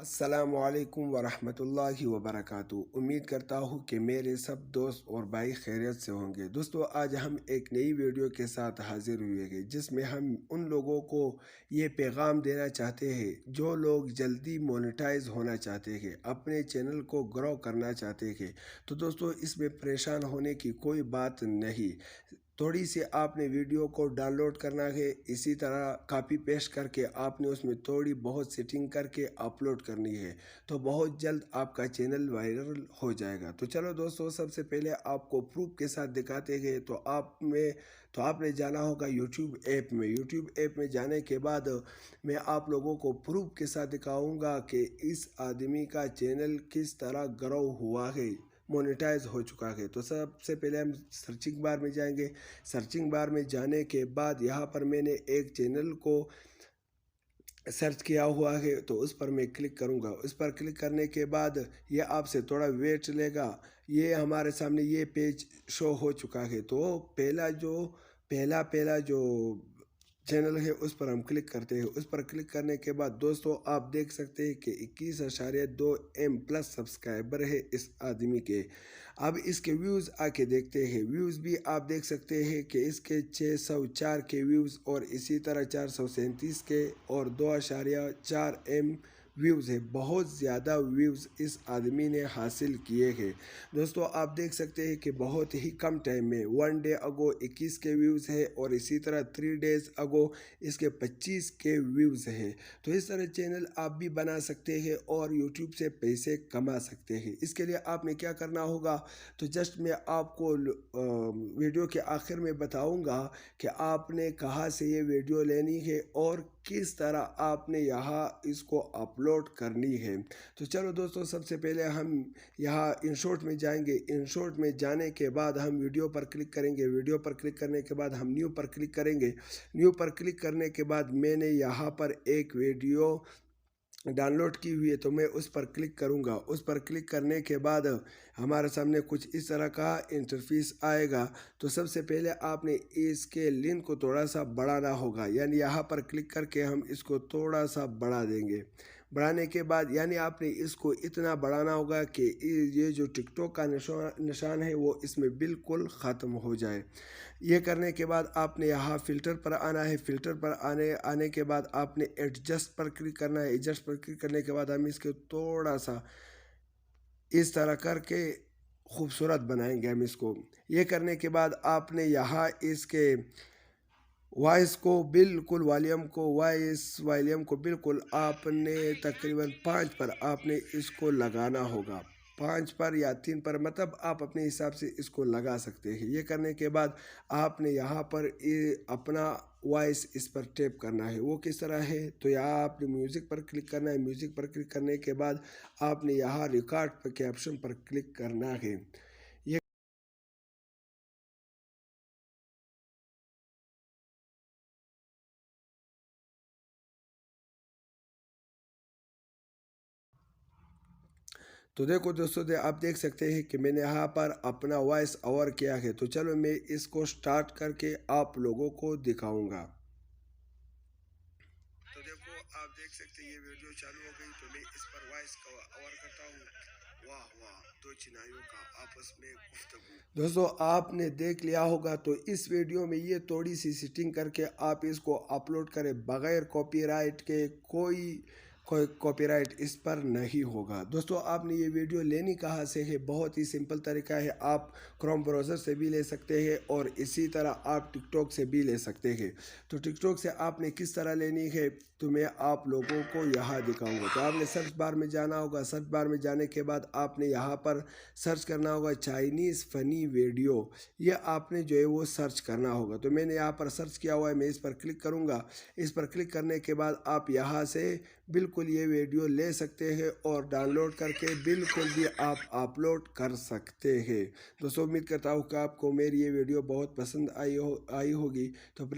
السلام علیکم ورحمۃ اللہ وبرکاتہ۔ امید کرتا ہوں کہ میرے سب دوست اور بھائی خیریت سے ہوں گے۔ دوستو، آج ہم ایک نئی ویڈیو کے ساتھ حاضر ہوئے گے جس میں ہم ان لوگوں کو یہ پیغام دینا چاہتے ہیں جو لوگ جلدی مونیٹائز ہونا چاہتے ہیں، اپنے چینل کو گرو کرنا چاہتے ہیں۔ تو دوستو، اس میں پریشان ہونے کی کوئی بات نہیں۔ تھوڑی سی آپ نے ویڈیو کو ڈاؤن لوڈ کرنا ہے، اسی طرح کاپی پیسٹ کر کے آپ نے اس میں تھوڑی بہت سیٹنگ کر کے اپلوڈ کرنی ہے، تو بہت جلد آپ کا چینل وائرل ہو جائے گا۔ تو چلو دوستو، سب سے پہلے آپ کو پروف کے ساتھ دکھاتے ہیں۔ تو آپ نے جانا ہوگا یوٹیوب ایپ میں۔ یوٹیوب ایپ میں جانے کے بعد میں آپ لوگوں کو پروف کے ساتھ دکھاؤں گا کہ اس آدمی کا چینل کس طرح گرو ہوا ہے، مونیٹائز ہو چکا ہے۔ تو سب سے پہلے ہم سرچنگ بار میں جائیں گے۔ سرچنگ بار میں جانے کے بعد یہاں پر میں نے ایک چینل کو سرچ کیا ہوا ہے، تو اس پر میں کلک کروں گا۔ اس پر کلک کرنے کے بعد یہ آپ سے تھوڑا ویٹ لے گا۔ یہ ہمارے سامنے یہ پیج شو ہو چکا ہے۔ تو پہلا جو چینل ہے اس پر ہم کلک کرتے ہیں۔ اس پر کلک کرنے کے بعد دوستو، آپ دیکھ سکتے ہیں کہ 21.2 ایم پلس سبسکرائبر ہے اس آدمی کے۔ اب اس کے ویوز آ کے دیکھتے ہیں۔ ویوز بھی آپ دیکھ سکتے ہیں کہ اس کے 604 کے ویوز اور اسی طرح 437 کے اور 2.4 ایم ویوز ہے۔ بہت زیادہ ویوز اس آدمی نے حاصل کیے ہیں۔ دوستو، آپ دیکھ سکتے ہیں کہ بہت ہی کم ٹائم میں 1 ڈے اگو 21 کے ویوز ہے اور اسی طرح 3 ڈیز اگو اس کے 25 کے ویوز ہیں۔ تو اس طرح چینل آپ بھی بنا سکتے ہیں اور یوٹیوب سے پیسے کما سکتے ہیں۔ اس کے لیے آپ نے کیا کرنا ہوگا، تو جسٹ میں آپ کو ویڈیو کے آخر میں بتاؤں گا کہ آپ نے کہاں سے یہ ویڈیو لینی ہے اور کس طرح آپ نے یہاں اس کو اپلوڈ کرنی ہے۔ تو چلو دوستو، سب سے پہلے ہم یہاں ان شارٹ میں جائیں گے۔ ان شارٹ میں جانے کے بعد ہم ویڈیو پر کلک کریں گے۔ ویڈیو پر کلک کرنے کے بعد ہم نیو پر کلک کریں گے۔ نیو پر کلک کرنے کے بعد میں نے یہاں پر ایک ویڈیو ڈاؤن لوڈ کی ہوئی ہے، تو میں اس پر کلک کروں گا۔ اس پر کلک کرنے کے بعد ہمارے سامنے کچھ اس طرح کا انٹرفیس آئے گا۔ تو سب سے پہلے آپ نے اس کے لنک کو تھوڑا سا بڑھانا ہوگا، یعنی یہاں پر کلک کر کے ہم اس کو تھوڑا سا بڑھا دیں گے۔ بڑھانے کے بعد یعنی آپ نے اس کو اتنا بڑھانا ہوگا کہ یہ جو ٹک ٹاک کا نشان ہے وہ اس میں بالکل ختم ہو جائے۔ یہ کرنے کے بعد آپ نے یہاں فلٹر پر آنا ہے۔ فلٹر پر آنے کے بعد آپ نے ایڈجسٹ پر کلک کرنا ہے۔ ایڈجسٹ پر کلک کرنے کے بعد ہم اس کو تھوڑا سا اس طرح کر کے خوبصورت بنائیں گے ہم اس کو۔ یہ کرنے کے بعد آپ نے یہاں اس کے وائس کو بالکل والیوم کو بالکل آپ نے تقریباً 5 پر آپ نے اس کو لگانا ہوگا۔ 5 پر یا 3 پر، مطلب آپ اپنے حساب سے اس کو لگا سکتے ہیں۔ یہ کرنے کے بعد آپ نے یہاں پر اپنا وائس اس پر ٹیپ کرنا ہے۔ وہ کس طرح ہے، تو یہاں آپ نے میوزک پر کلک کرنا ہے۔ میوزک پر کلک کرنے کے بعد آپ نے یہاں ریکارڈ کے آپشن پر کلک کرنا ہے۔ تو دیکھو دوستو، آپ دیکھ سکتے ہیں کہ میں نے یہاں پر اپنا وائس اوور کیا ہے۔ تو چلو میں اس کو سٹارٹ کر کے آپ لوگوں کو دکھاؤں گا۔ تو دیکھو، آپ دیکھ سکتے ہیں یہ ویڈیو چالو ہو گئی، تو میں اس پر وائس کو اوور کرتا ہوں۔ واہ واہ، دو چنائیوں کا آپس میں گفتگو۔ دوستو، آپ نے دیکھ لیا ہوگا، تو اس ویڈیو میں یہ تھوڑی سی سیٹنگ کر کے آپ اس کو اپلوڈ کریں بغیر کاپی رائٹ کے۔ کوئی کاپی رائٹ اس پر نہیں ہوگا۔ دوستو، آپ نے یہ ویڈیو لینی کہاں سے ہے، بہت ہی سمپل طریقہ ہے۔ آپ کروم براؤزر سے بھی لے سکتے ہیں اور اسی طرح آپ ٹک ٹاک سے بھی لے سکتے ہیں۔ تو ٹک ٹاک سے آپ نے کس طرح لینی ہے تو میں آپ لوگوں کو یہاں دکھاؤں گا۔ تو آپ نے سرچ بار میں جانا ہوگا۔ سرچ بار میں جانے کے بعد آپ نے یہاں پر سرچ کرنا ہوگا چائنیز فنی ویڈیو۔ یہ آپ نے جو ہے وہ سرچ کرنا ہوگا۔ تو میں نے یہاں پر سرچ کیا ہوا ہے، میں اس پر کلک کروں گا۔ اس پر کلک کرنے کے بعد آپ یہاں سے بالکل یہ ویڈیو لے سکتے ہیں اور ڈاؤن لوڈ کر کے بالکل بھی آپ اپلوڈ کر سکتے ہیں۔ دوستو، امید کرتا ہوں کہ آپ کو میری یہ ویڈیو بہت پسند آئی ہوگی۔ تو